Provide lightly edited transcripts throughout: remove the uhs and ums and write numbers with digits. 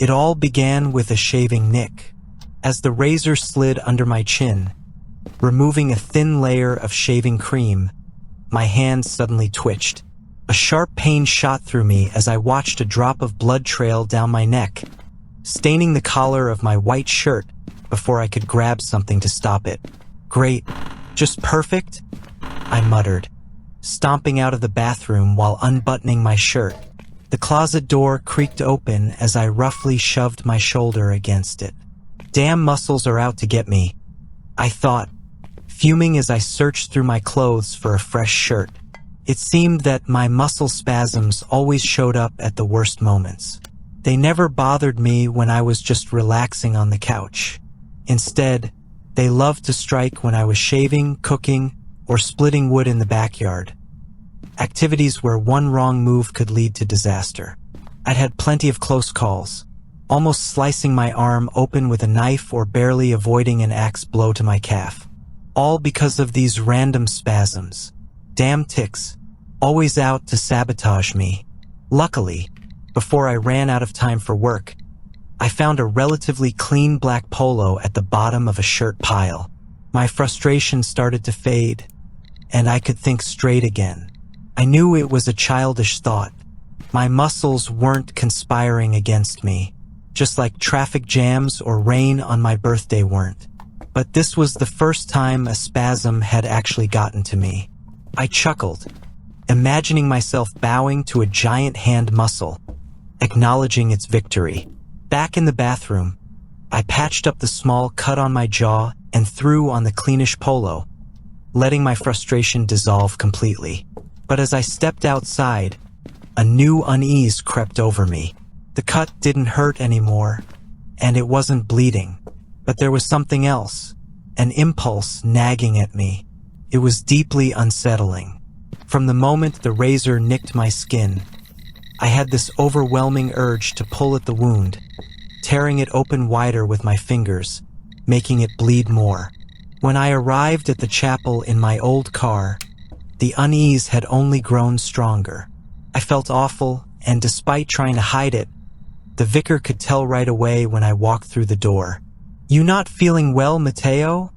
It all began with a shaving nick. As the razor slid under my chin, removing a thin layer of shaving cream, my hand suddenly twitched. A sharp pain shot through me as I watched a drop of blood trail down my neck, staining the collar of my white shirt before I could grab something to stop it. "Great. Just perfect," I muttered, stomping out of the bathroom while unbuttoning my shirt. The closet door creaked open as I roughly shoved my shoulder against it. Damn muscles are out to get me, I thought, fuming as I searched through my clothes for a fresh shirt. It seemed that my muscle spasms always showed up at the worst moments. They never bothered me when I was just relaxing on the couch. Instead, they loved to strike when I was shaving, cooking, or splitting wood in the backyard. Activities where one wrong move could lead to disaster. I'd had plenty of close calls, almost slicing my arm open with a knife or barely avoiding an axe blow to my calf. All because of these random spasms. Damn ticks, always out to sabotage me. Luckily, before I ran out of time for work, I found a relatively clean black polo at the bottom of a shirt pile. My frustration started to fade, and I could think straight again. I knew it was a childish thought. My muscles weren't conspiring against me, just like traffic jams or rain on my birthday weren't. But this was the first time a spasm had actually gotten to me. I chuckled, imagining myself bowing to a giant hand muscle, acknowledging its victory. Back in the bathroom, I patched up the small cut on my jaw and threw on the cleanish polo, letting my frustration dissolve completely. But as I stepped outside, a new unease crept over me. The cut didn't hurt anymore, and it wasn't bleeding. But there was something else, an impulse nagging at me. It was deeply unsettling. From the moment the razor nicked my skin, I had this overwhelming urge to pull at the wound, tearing it open wider with my fingers, making it bleed more. When I arrived at the chapel in my old car, the unease had only grown stronger. I felt awful, and despite trying to hide it, the vicar could tell right away when I walked through the door. "You not feeling well, Matteo?"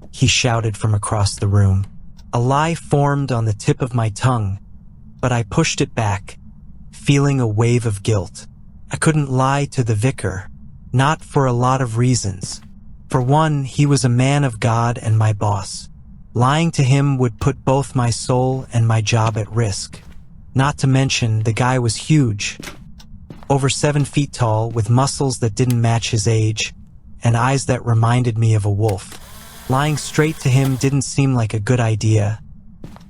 he shouted from across the room. A lie formed on the tip of my tongue, but I pushed it back, feeling a wave of guilt. I couldn't lie to the vicar, not for a lot of reasons. For one, he was a man of God and my boss. Lying to him would put both my soul and my job at risk. Not to mention, the guy was huge, over 7 feet tall, with muscles that didn't match his age, and eyes that reminded me of a wolf. Lying straight to him didn't seem like a good idea,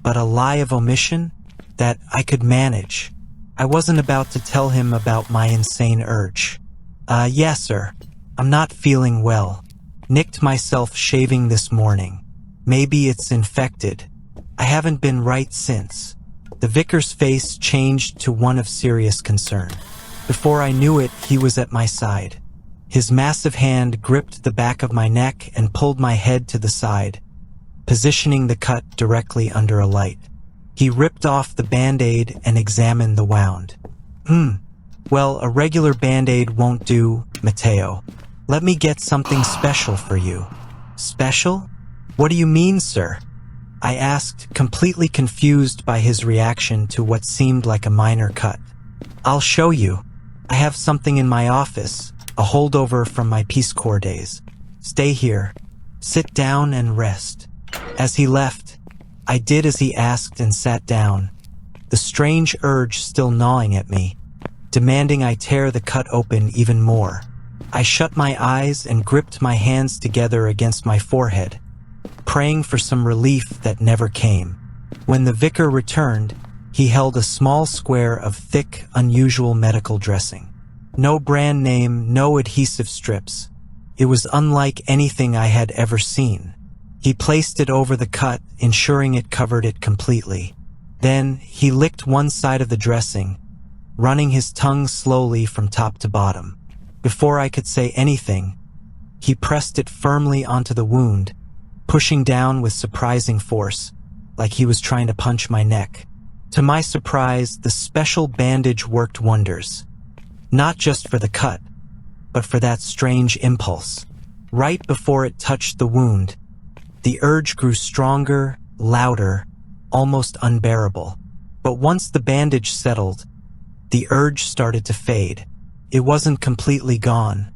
but a lie of omission that I could manage. I wasn't about to tell him about my insane urge. Yes, sir. I'm not feeling well. Nicked myself shaving this morning. Maybe it's infected. I haven't been right since." The vicar's face changed to one of serious concern. Before I knew it, he was at my side. His massive hand gripped the back of my neck and pulled my head to the side, positioning the cut directly under a light. He ripped off the Band-Aid and examined the wound. Well, a regular Band-Aid won't do, Matteo. Let me get something special for you." "Special? What do you mean, sir?" I asked, completely confused by his reaction to what seemed like a minor cut. "I'll show you. I have something in my office, a holdover from my Peace Corps days. Stay here. Sit down and rest." As he left, I did as he asked and sat down, the strange urge still gnawing at me, demanding I tear the cut open even more. I shut my eyes and gripped my hands together against my forehead, praying for some relief that never came. When the vicar returned, he held a small square of thick, unusual medical dressing. No brand name, no adhesive strips. It was unlike anything I had ever seen. He placed it over the cut, ensuring it covered it completely. Then he licked one side of the dressing, running his tongue slowly from top to bottom. Before I could say anything, he pressed it firmly onto the wound, pushing down with surprising force, like he was trying to punch my neck. To my surprise, the special bandage worked wonders. Not just for the cut, but for that strange impulse. Right before it touched the wound, the urge grew stronger, louder, almost unbearable. But once the bandage settled, the urge started to fade. It wasn't completely gone,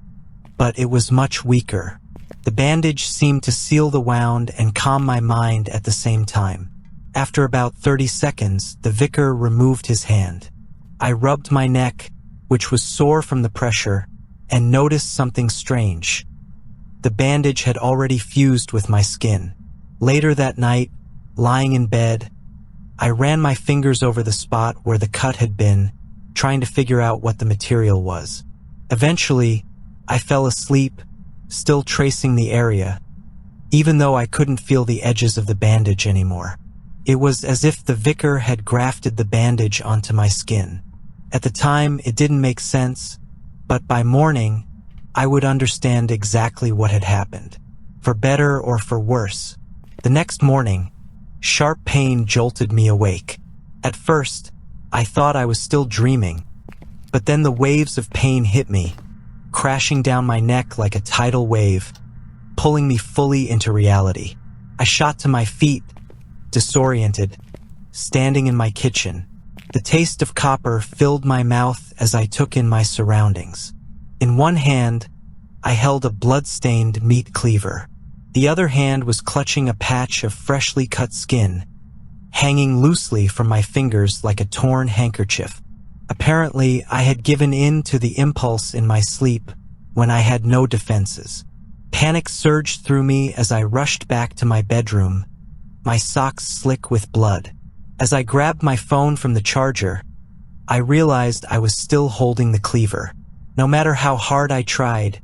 but it was much weaker. The bandage seemed to seal the wound and calm my mind at the same time. After about 30 seconds, the vicar removed his hand. I rubbed my neck, which was sore from the pressure, and noticed something strange. The bandage had already fused with my skin. Later that night, lying in bed, I ran my fingers over the spot where the cut had been, trying to figure out what the material was. Eventually, I fell asleep, still tracing the area, even though I couldn't feel the edges of the bandage anymore. It was as if the vicar had grafted the bandage onto my skin. At the time, it didn't make sense, but by morning, I would understand exactly what had happened, for better or for worse. The next morning, sharp pain jolted me awake. At first, I thought I was still dreaming, but then the waves of pain hit me, crashing down my neck like a tidal wave, pulling me fully into reality. I shot to my feet, disoriented, standing in my kitchen. The taste of copper filled my mouth as I took in my surroundings. In one hand, I held a blood-stained meat cleaver. The other hand was clutching a patch of freshly cut skin, hanging loosely from my fingers like a torn handkerchief. Apparently, I had given in to the impulse in my sleep when I had no defenses. Panic surged through me as I rushed back to my bedroom, my socks slick with blood. As I grabbed my phone from the charger, I realized I was still holding the cleaver. No matter how hard I tried,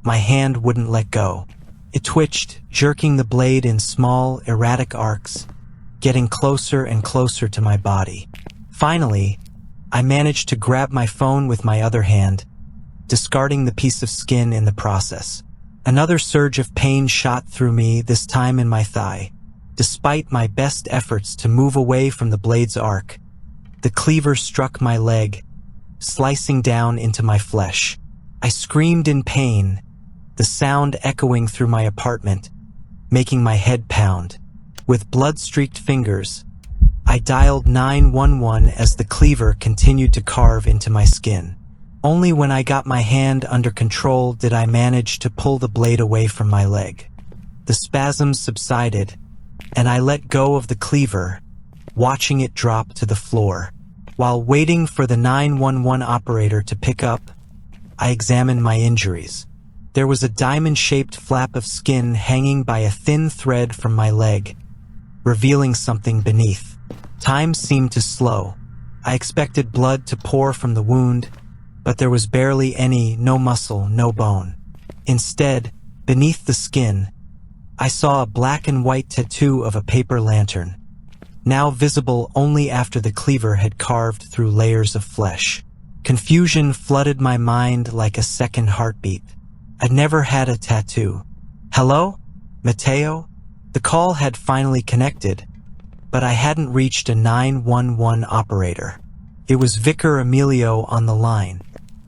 my hand wouldn't let go. It twitched, jerking the blade in small, erratic arcs, getting closer and closer to my body. Finally, I managed to grab my phone with my other hand, discarding the piece of skin in the process. Another surge of pain shot through me, this time in my thigh. Despite my best efforts to move away from the blade's arc, the cleaver struck my leg, slicing down into my flesh. I screamed in pain, the sound echoing through my apartment, making my head pound. With blood-streaked fingers, I dialed 911 as the cleaver continued to carve into my skin. Only when I got my hand under control did I manage to pull the blade away from my leg. The spasms subsided, and I let go of the cleaver, watching it drop to the floor. While waiting for the 911 operator to pick up, I examined my injuries. There was a diamond-shaped flap of skin hanging by a thin thread from my leg, revealing something beneath. Time seemed to slow. I expected blood to pour from the wound, but there was barely any, no muscle, no bone. Instead, beneath the skin, I saw a black and white tattoo of a paper lantern, now visible only after the cleaver had carved through layers of flesh. Confusion flooded my mind like a second heartbeat. I'd never had a tattoo. Hello? Mateo? The call had finally connected, but I hadn't reached a 911 operator. It was Vicar Emilio on the line.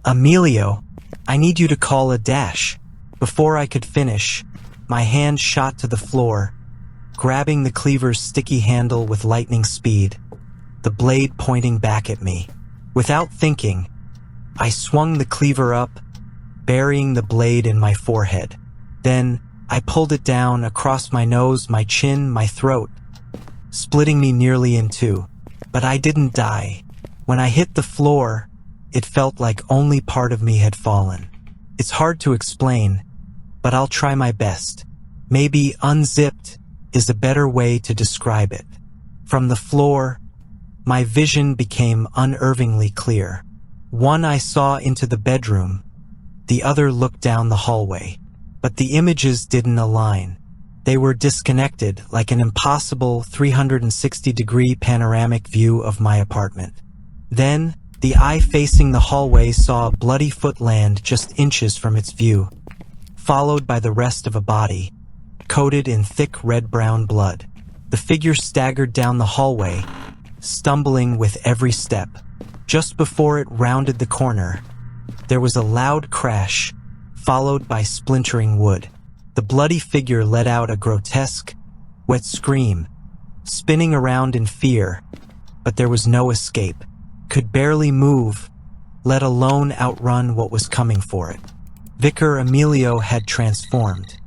Emilio, I need you to call a dash. Before I could finish, my hand shot to the floor, grabbing the cleaver's sticky handle with lightning speed, the blade pointing back at me. Without thinking, I swung the cleaver up, burying the blade in my forehead. Then, I pulled it down across my nose, my chin, my throat, splitting me nearly in two. But I didn't die. When I hit the floor, it felt like only part of me had fallen. It's hard to explain, but I'll try my best. Maybe unzipped is a better way to describe it. From the floor, my vision became unervingly clear. One I saw into the bedroom, the other looked down the hallway. But the images didn't align. They were disconnected, like an impossible 360-degree panoramic view of my apartment. Then, the eye facing the hallway saw a bloody foot land just inches from its view, followed by the rest of a body, coated in thick red-brown blood. The figure staggered down the hallway, stumbling with every step. Just before it rounded the corner, there was a loud crash, followed by splintering wood. The bloody figure let out a grotesque, wet scream, spinning around in fear, but there was no escape. Could barely move, let alone outrun what was coming for it. Vicar Emilio had transformed.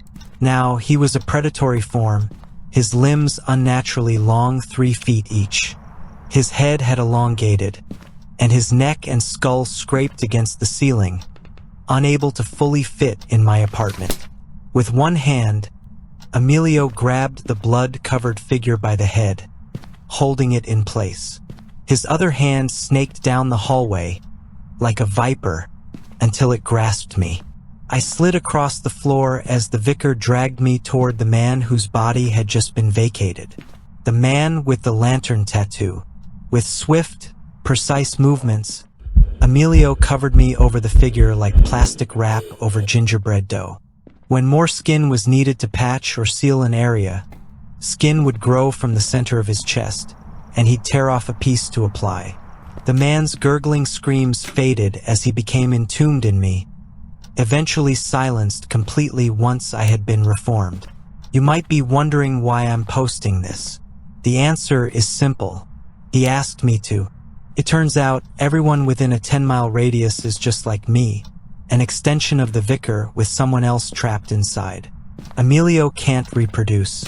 Now he was a predatory form, his limbs unnaturally long 3 feet each. His head had elongated, and his neck and skull scraped against the ceiling, unable to fully fit in my apartment. With one hand, Emilio grabbed the blood-covered figure by the head, holding it in place. His other hand snaked down the hallway, like a viper, until it grasped me. I slid across the floor as the vicar dragged me toward the man whose body had just been vacated. The man with the lantern tattoo. With swift, precise movements, Emilio covered me over the figure like plastic wrap over gingerbread dough. When more skin was needed to patch or seal an area, skin would grow from the center of his chest, and he'd tear off a piece to apply. The man's gurgling screams faded as he became entombed in me, eventually silenced completely once I had been reformed. You might be wondering why I'm posting this. The answer is simple. He asked me to. It turns out everyone within a 10-mile radius is just like me, an extension of the vicar with someone else trapped inside. Emilio can't reproduce.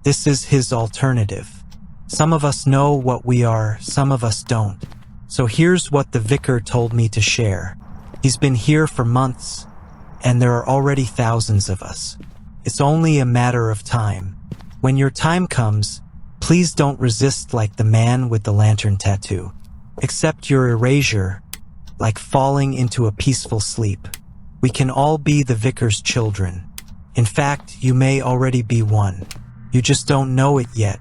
This is his alternative. Some of us know what we are, some of us don't. So here's what the vicar told me to share. He's been here for months, and there are already thousands of us. It's only a matter of time. When your time comes, please don't resist like the man with the lantern tattoo. Accept your erasure, like falling into a peaceful sleep. We can all be the vicar's children. In fact, you may already be one. You just don't know it yet.